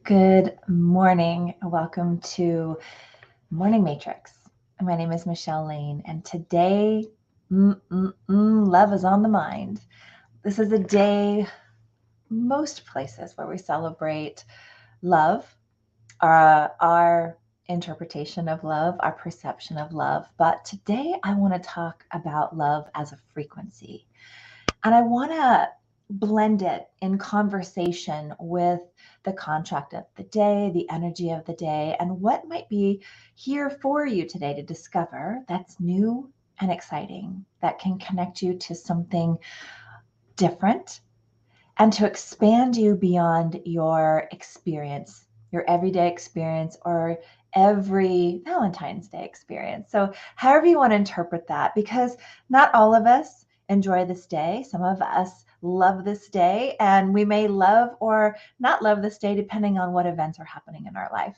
Good morning. Welcome to Morning Matrix. My name is Michelle Lane, and today, love is on the mind. This is a day, most places where we celebrate love, our interpretation of love, our perception of love. But today, I want to talk about love as a frequency. And I want to blend it in conversation with the contract of the day, the energy of the day, and what might be here for you today to discover that's new and exciting, that can connect you to something different and to expand you beyond your experience, your everyday experience, or every Valentine's Day experience. So, however you want to interpret that, because not all of us enjoy this day. Some of us love this day, and we may love or not love this day depending on what events are happening in our life.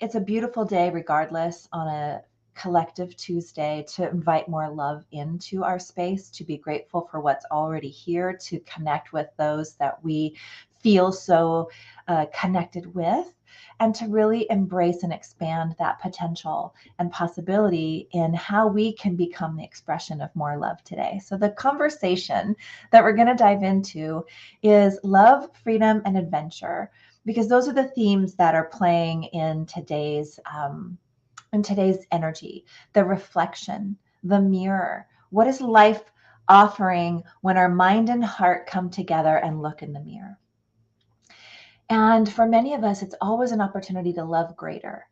It's a beautiful day, regardless, on a collective Tuesday to invite more love into our space, to be grateful for what's already here, to connect with those that we feel so connected with, and to really embrace and expand that potential and possibility in how we can become the expression of more love today. So, the conversation that we're going to dive into is love, freedom, and adventure, because those are the themes that are playing in today's energy, the reflection, the mirror. What is life offering when our mind and heart come together and look in the mirror? And for many of us, it's always an opportunity to love greater,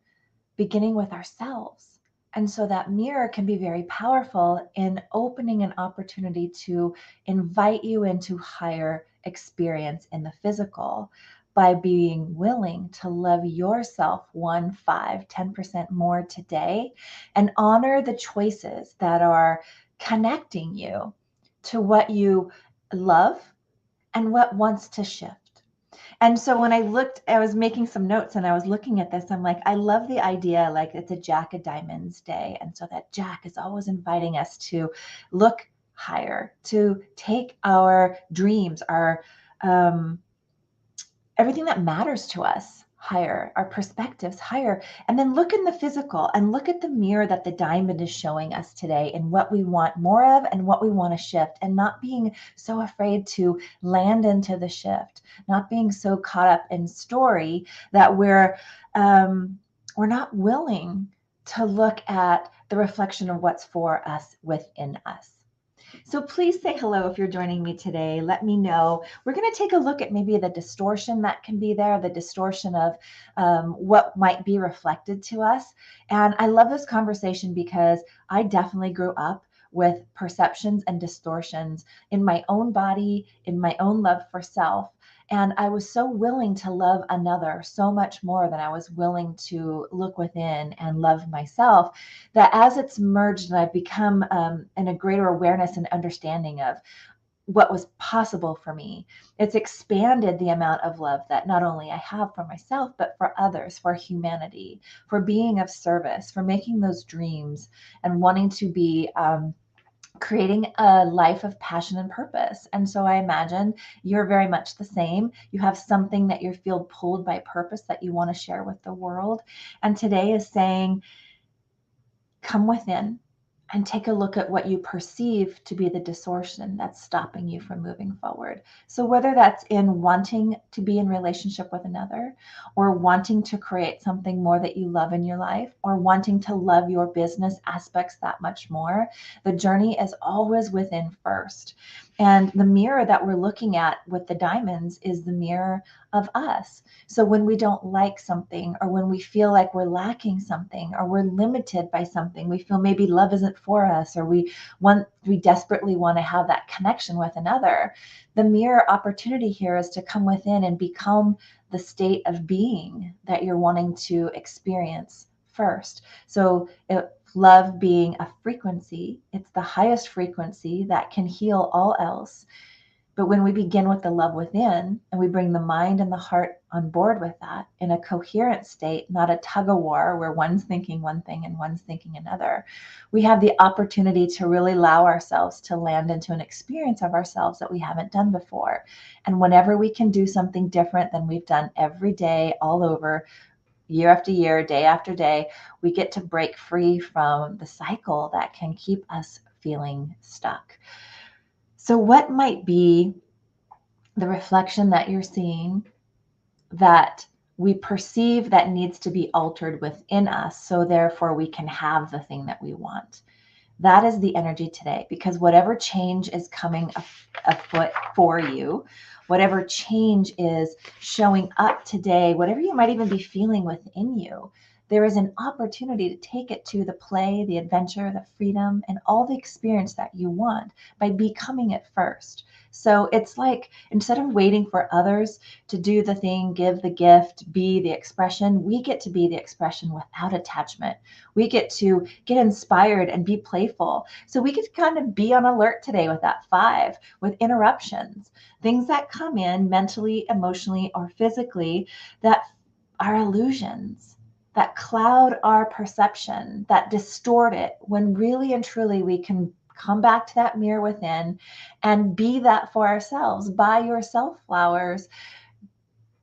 beginning with ourselves. And so that mirror can be very powerful in opening an opportunity to invite you into higher experience in the physical by being willing to love yourself 1, 5, 10% more today and honor the choices that are connecting you to what you love and what wants to shift. And so when I was making some notes and I was looking at this, I'm like, I love the idea, like it's a Jack of Diamonds day. And so that Jack is always inviting us to look higher, to take our dreams, our everything that matters to us higher, our perspectives higher, and then look in the physical and look at the mirror that the diamond is showing us today and what we want more of and what we want to shift, and not being so afraid to land into the shift, not being so caught up in story that we're not willing to look at the reflection of what's for us within us. So please say hello if you're joining me today. Let me know. We're going to take a look at maybe the distortion that can be there, the distortion of what might be reflected to us. And I love this conversation because I definitely grew up with perceptions and distortions in my own body, in my own love for self. And I was so willing to love another so much more than I was willing to look within and love myself, that as it's merged and I've become in a greater awareness and understanding of what was possible for me, it's expanded the amount of love that not only I have for myself, but for others, for humanity, for being of service, for making those dreams and wanting to be creating a life of passion and purpose. And so I imagine you're very much the same. You have something that you feel pulled by purpose that you want to share with the world. And today is saying, come within and take a look at what you perceive to be the distortion that's stopping you from moving forward. So whether that's in wanting to be in relationship with another, or wanting to create something more that you love in your life, or wanting to love your business aspects that much more, the journey is always within first. And the mirror that we're looking at with the diamonds is the mirror of us. So when we don't like something, or when we feel like we're lacking something, or we're limited by something, we feel maybe love isn't for us, or we desperately want to have that connection with another, the mirror opportunity here is to come within and become the state of being that you're wanting to experience first. So love being a frequency, it's the highest frequency that can heal all else. But when we begin with the love within and we bring the mind and the heart on board with that in a coherent state, not a tug of war where one's thinking one thing and one's thinking another, we have the opportunity to really allow ourselves to land into an experience of ourselves that we haven't done before. And whenever we can do something different than we've done every day, all over, year after year, day after day, we get to break free from the cycle that can keep us feeling stuck. So, what might be the reflection that you're seeing that we perceive that needs to be altered within us, so therefore we can have the thing that we want? That is the energy today, because whatever change is coming afoot for you, whatever change is showing up today, whatever you might even be feeling within you, there is an opportunity to take it to the play, the adventure, the freedom, and all the experience that you want by becoming it first. So it's like, instead of waiting for others to do the thing, give the gift, be the expression, we get to be the expression without attachment. We get to get inspired and be playful. So we get to kind of be on alert today with that 5, with interruptions, things that come in mentally, emotionally, or physically that are illusions, that cloud our perception, that distort it, when really and truly we can come back to that mirror within and be that for ourselves. Buy yourself flowers.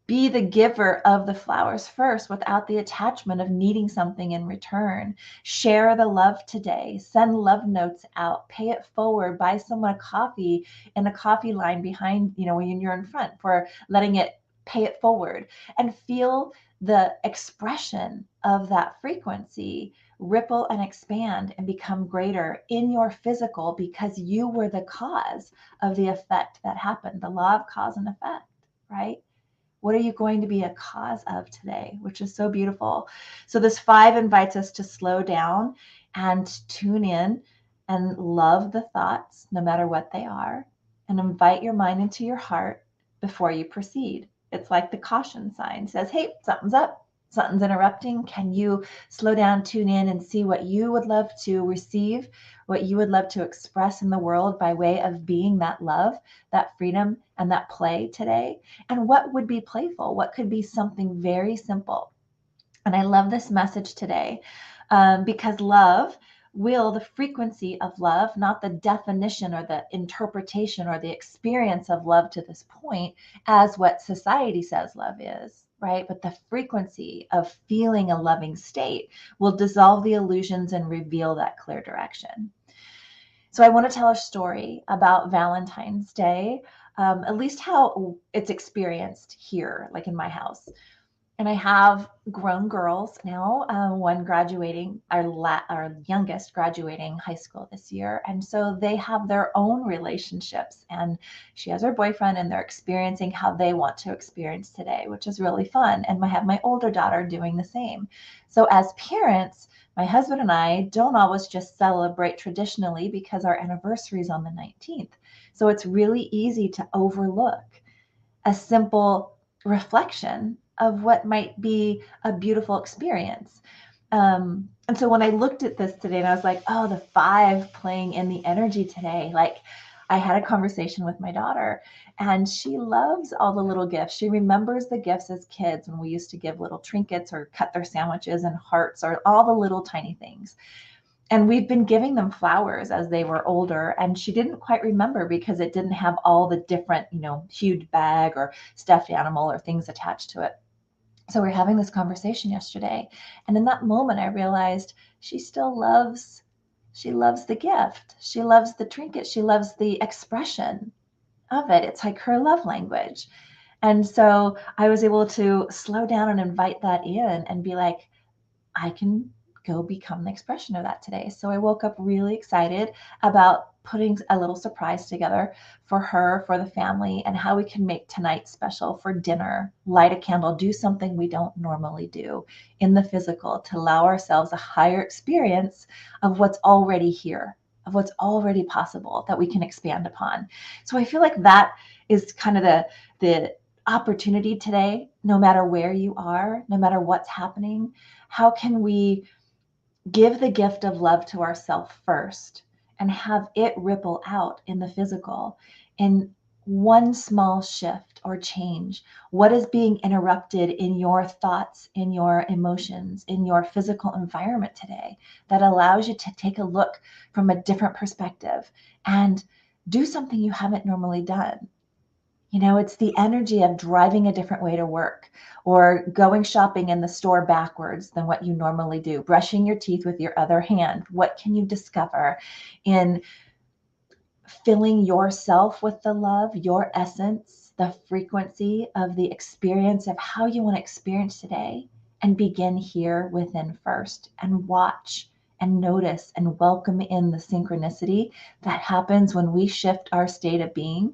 Be the giver of the flowers first without the attachment of needing something in return. Share the love today. Send love notes out. Pay it forward. Buy someone a coffee in a coffee line behind, when you're in front, for letting it pay it forward, and feel the expression of that frequency ripple and expand and become greater in your physical, because you were the cause of the effect that happened. The law of cause and effect, right? What are you going to be a cause of today? Which is so beautiful. So this 5 invites us to slow down and tune in and love the thoughts, no matter what they are, and invite your mind into your heart before you proceed. It's like the caution sign. It says, hey, something's up. Something's interrupting. Can you slow down, tune in, and see what you would love to receive, what you would love to express in the world by way of being that love, that freedom, and that play today? And what would be playful? What could be something very simple? And I love this message today, because the frequency of love, not the definition or the interpretation or the experience of love to this point as what society says love is, right? But the frequency of feeling a loving state will dissolve the illusions and reveal that clear direction. So I want to tell a story about Valentine's Day, at least how it's experienced here, like in my house. And I have grown girls now, one graduating, our youngest graduating high school this year. And so they have their own relationships, and she has her boyfriend, and they're experiencing how they want to experience today, which is really fun. And I have my older daughter doing the same. So as parents, my husband and I don't always just celebrate traditionally because our anniversary is on the 19th. So it's really easy to overlook a simple reflection of what might be a beautiful experience. And so when I looked at this today, and I was like, oh, the 5 playing in the energy today, like, I had a conversation with my daughter, and she loves all the little gifts. She remembers the gifts as kids when we used to give little trinkets or cut their sandwiches and hearts or all the little tiny things. And we've been giving them flowers as they were older, and she didn't quite remember because it didn't have all the different, hued bag or stuffed animal or things attached to it. So we're having this conversation yesterday, and in that moment I realized she loves the gift, she loves the trinket, she loves the expression of it. It's like her love language. And so I was able to slow down and invite that in and be like, I can go become the expression of that today. So I woke up really excited about putting a little surprise together for her, for the family, and how we can make tonight special for dinner, light a candle, do something we don't normally do in the physical to allow ourselves a higher experience of what's already here, of what's already possible that we can expand upon. So I feel like that is kind of the opportunity today, no matter where you are, no matter what's happening. How can we give the gift of love to ourselves first and have it ripple out in the physical? And one small shift or change? What is being interrupted in your thoughts, in your emotions, in your physical environment today that allows you to take a look from a different perspective and do something you haven't normally done? You know, it's the energy of driving a different way to work or going shopping in the store backwards than what you normally do, brushing your teeth with your other hand. What can you discover in filling yourself with the love, your essence, the frequency of the experience of how you want to experience today, and begin here within first and watch and notice and welcome in the synchronicity that happens when we shift our state of being?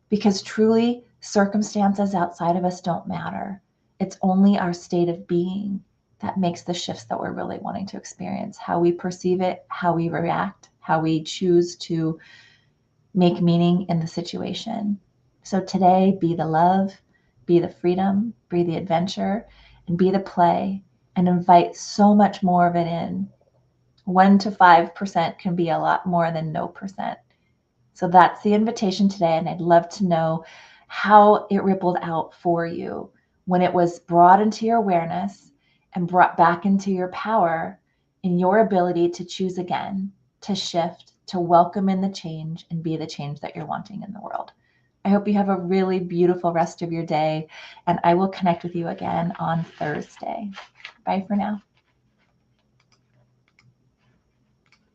Because truly, circumstances outside of us don't matter. It's only our state of being that makes the shifts that we're really wanting to experience. How we perceive it, how we react, how we choose to make meaning in the situation. So today, be the love, be the freedom, be the adventure, and be the play, and invite so much more of it in. 1 to 5% can be a lot more than no percent. So that's the invitation today. And I'd love to know how it rippled out for you when it was brought into your awareness and brought back into your power in your ability to choose again, to shift, to welcome in the change and be the change that you're wanting in the world. I hope you have a really beautiful rest of your day, and I will connect with you again on Thursday. Bye for now.